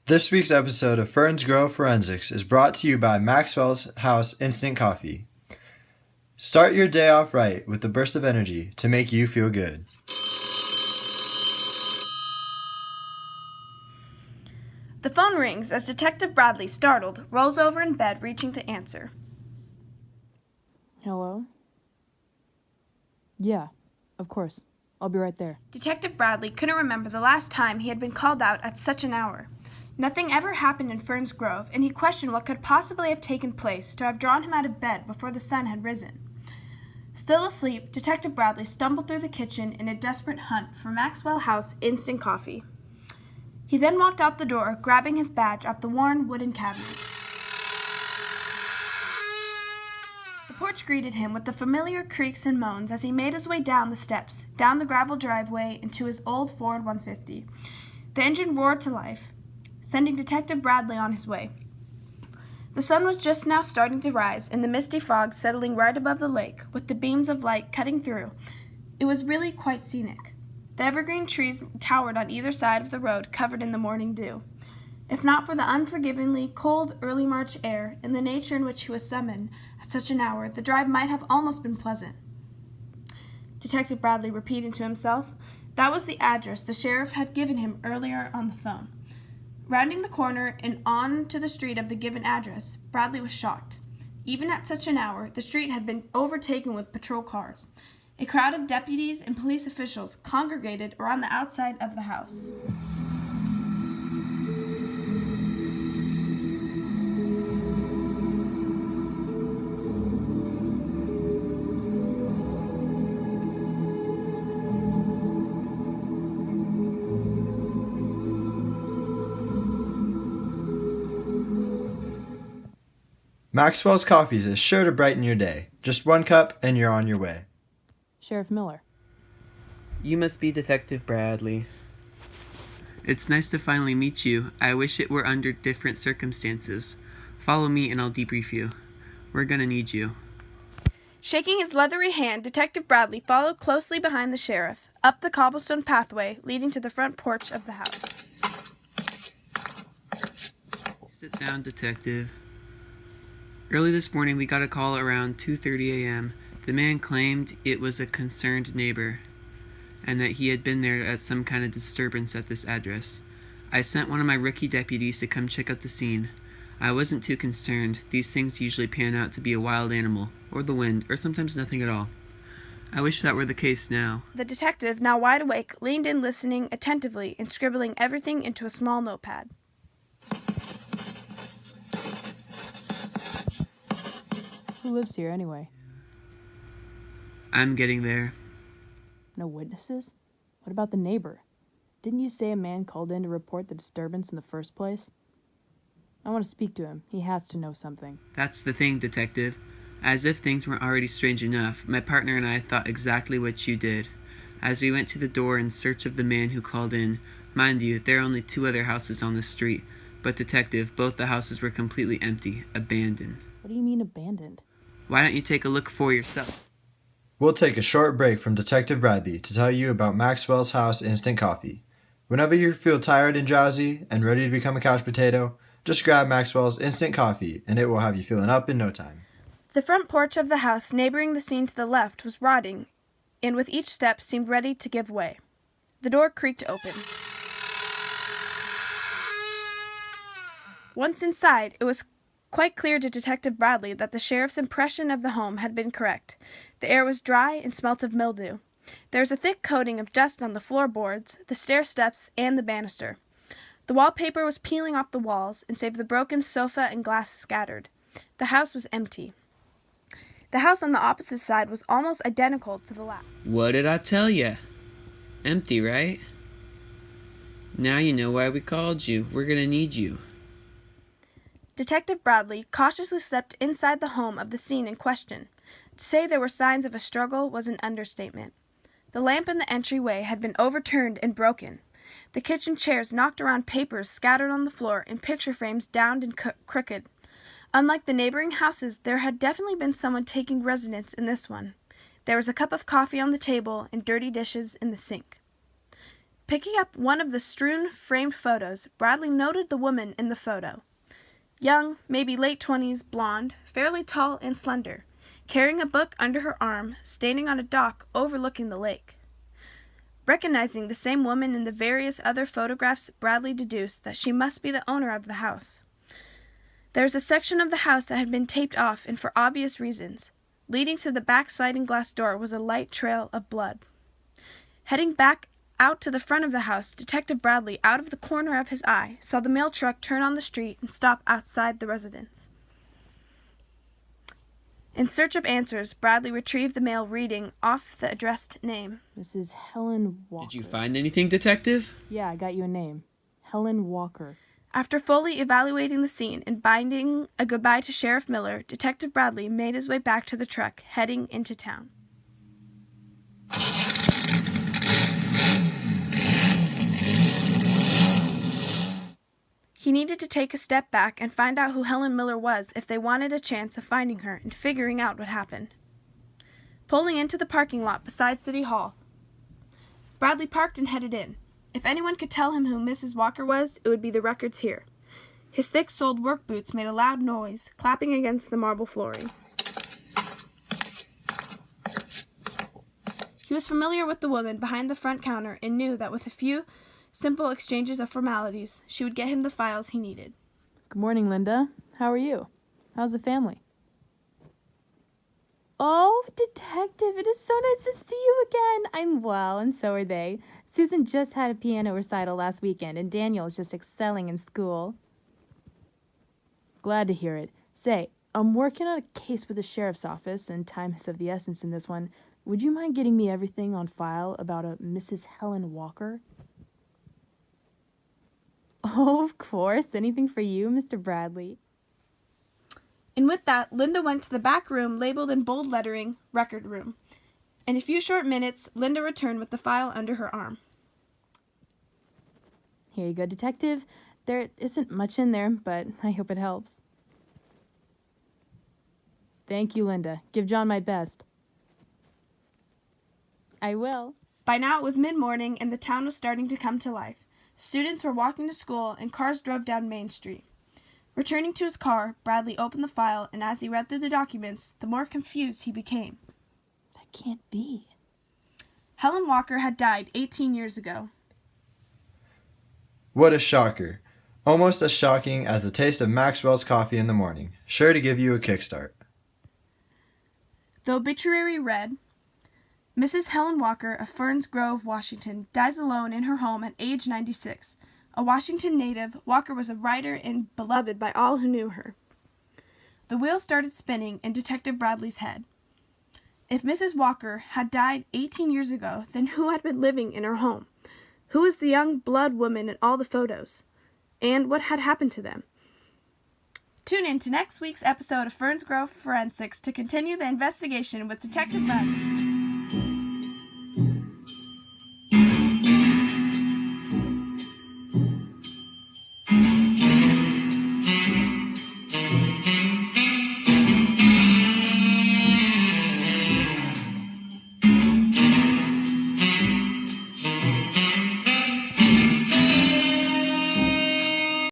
This week's episode of Ferns Grow Forensics is brought to you by Maxwell's House Instant Coffee. Start your day off right with a burst of energy to make you feel good. The phone rings as Detective Bradley, startled, rolls over in bed, reaching to answer. Hello? Yeah, of course. I'll be right there. Detective Bradley couldn't remember the last time he had been called out at such an hour. Nothing ever happened in Ferns Grove, and he questioned what could possibly have taken place to have drawn him out of bed before the sun had risen. Still asleep, Detective Bradley stumbled through the kitchen in a desperate hunt for Maxwell House Instant Coffee. He then walked out the door, grabbing his badge off the worn wooden cabinet. The porch greeted him with the familiar creaks and moans as he made his way down the steps, down the gravel driveway, into his old Ford 150. The engine roared to life, sending Detective Bradley on his way. The sun was just now starting to rise, and the misty fog settling right above the lake, with the beams of light cutting through. It was really quite scenic. The evergreen trees towered on either side of the road, covered in the morning dew. If not for the unforgivingly cold early March air and the nature in which he was summoned at such an hour, the drive might have almost been pleasant. Detective Bradley repeated to himself. That was the address the sheriff had given him earlier on the phone. Rounding the corner and on to the street of the given address, Bradley was shocked. Even at such an hour, the street had been overtaken with patrol cars. A crowd of deputies and police officials congregated around the outside of the house. Maxwell's Coffees is sure to brighten your day. Just one cup and you're on your way. Sheriff Miller. You must be Detective Bradley. It's nice to finally meet you. I wish it were under different circumstances. Follow me and I'll debrief you. We're gonna need you. Shaking his leathery hand, Detective Bradley followed closely behind the sheriff, up the cobblestone pathway leading to the front porch of the house. Sit down, Detective. Early this morning, we got a call around 2:30 a.m. The man claimed it was a concerned neighbor, and that he had been there at some kind of disturbance at this address. I sent one of my rookie deputies to come check out the scene. I wasn't too concerned. These things usually pan out to be a wild animal, or the wind, or sometimes nothing at all. I wish that were the case now. The detective, now wide awake, leaned in listening attentively and scribbling everything into a small notepad. Who lives here anyway? I'm getting there. No witnesses? What about the neighbor? Didn't you say a man called in to report the disturbance in the first place? I want to speak to him. He has to know something. That's the thing, Detective. As if things weren't already strange enough, my partner and I thought exactly what you did. As we went to the door in search of the man who called in, mind you, there are only 2 other houses on the street, but Detective, both the houses were completely empty, abandoned. What do you mean abandoned? Why don't you take a look for yourself? We'll take a short break from Detective Bradley to tell you about Maxwell's House Instant Coffee. Whenever you feel tired and drowsy and ready to become a couch potato, just grab Maxwell's Instant Coffee and it will have you feeling up in no time. The front porch of the house neighboring the scene to the left was rotting, and with each step seemed ready to give way. The door creaked open. Once inside, it was quite clear to Detective Bradley that the sheriff's impression of the home had been correct. The air was dry and smelt of mildew. There was a thick coating of dust on the floorboards, the stair steps, and the banister. The wallpaper was peeling off the walls, and save the broken sofa and glass scattered. The house was empty. The house on the opposite side was almost identical to the last. What did I tell ya? Empty, right? Now you know why we called you. We're gonna need you. Detective Bradley cautiously stepped inside the home of the scene in question. To say there were signs of a struggle was an understatement. The lamp in the entryway had been overturned and broken. The kitchen chairs knocked around, papers scattered on the floor, and picture frames downed and crooked. Unlike the neighboring houses, there had definitely been someone taking residence in this one. There was a cup of coffee on the table and dirty dishes in the sink. Picking up one of the strewn framed photos, Bradley noted the woman in the photo. Young, maybe late 20s, blonde, fairly tall and slender, carrying a book under her arm, standing on a dock overlooking the lake. Recognizing the same woman in the various other photographs, Bradley deduced that she must be the owner of the house. There was a section of the house that had been taped off, and for obvious reasons. Leading to the back sliding glass door was a light trail of blood. Heading back out to the front of the house, Detective Bradley, out of the corner of his eye, saw the mail truck turn on the street and stop outside the residence. In search of answers, Bradley retrieved the mail reading off the addressed name. Mrs. Helen Walker. Did you find anything, Detective? Yeah, I got you a name. Helen Walker. After fully evaluating the scene and binding a goodbye to Sheriff Miller, Detective Bradley made his way back to the truck, heading into town. He needed to take a step back and find out who Helen Miller was if they wanted a chance of finding her and figuring out what happened. Pulling into the parking lot beside City Hall, Bradley parked and headed in. If anyone could tell him who Mrs. Walker was, it would be the records here. His thick-soled work boots made a loud noise, clapping against the marble flooring. He was familiar with the woman behind the front counter and knew that with a few simple exchanges of formalities, she would get him the files he needed. Good morning, Linda. How are you? How's the family? Oh, Detective, it is so nice to see you again. I'm well, and so are they. Susan just had a piano recital last weekend, and Daniel is just excelling in school. Glad to hear it. Say, I'm working on a case with the sheriff's office, and time is of the essence in this one. Would you mind getting me everything on file about a Mrs. Helen Walker? Oh, of course. Anything for you, Mr. Bradley? And with that, Linda went to the back room labeled in bold lettering, Record Room. In a few short minutes, Linda returned with the file under her arm. Here you go, Detective. There isn't much in there, but I hope it helps. Thank you, Linda. Give John my best. I will. By now it was mid-morning, and the town was starting to come to life. Students were walking to school, and cars drove down Main Street. Returning to his car, Bradley opened the file, and as he read through the documents, the more confused he became. That can't be. Helen Walker had died 18 years ago. What a shocker. Almost as shocking as the taste of Maxwell's coffee in the morning. Sure to give you a kickstart. The obituary read, Mrs. Helen Walker of Ferns Grove, Washington, dies alone in her home at age 96. A Washington native, Walker was a writer and beloved by all who knew her. The wheel started spinning in Detective Bradley's head. If Mrs. Walker had died 18 years ago, then who had been living in her home? Who was the young blood woman in all the photos? And what had happened to them? Tune in to next week's episode of Ferns Grove Forensics to continue the investigation with Detective Bradley.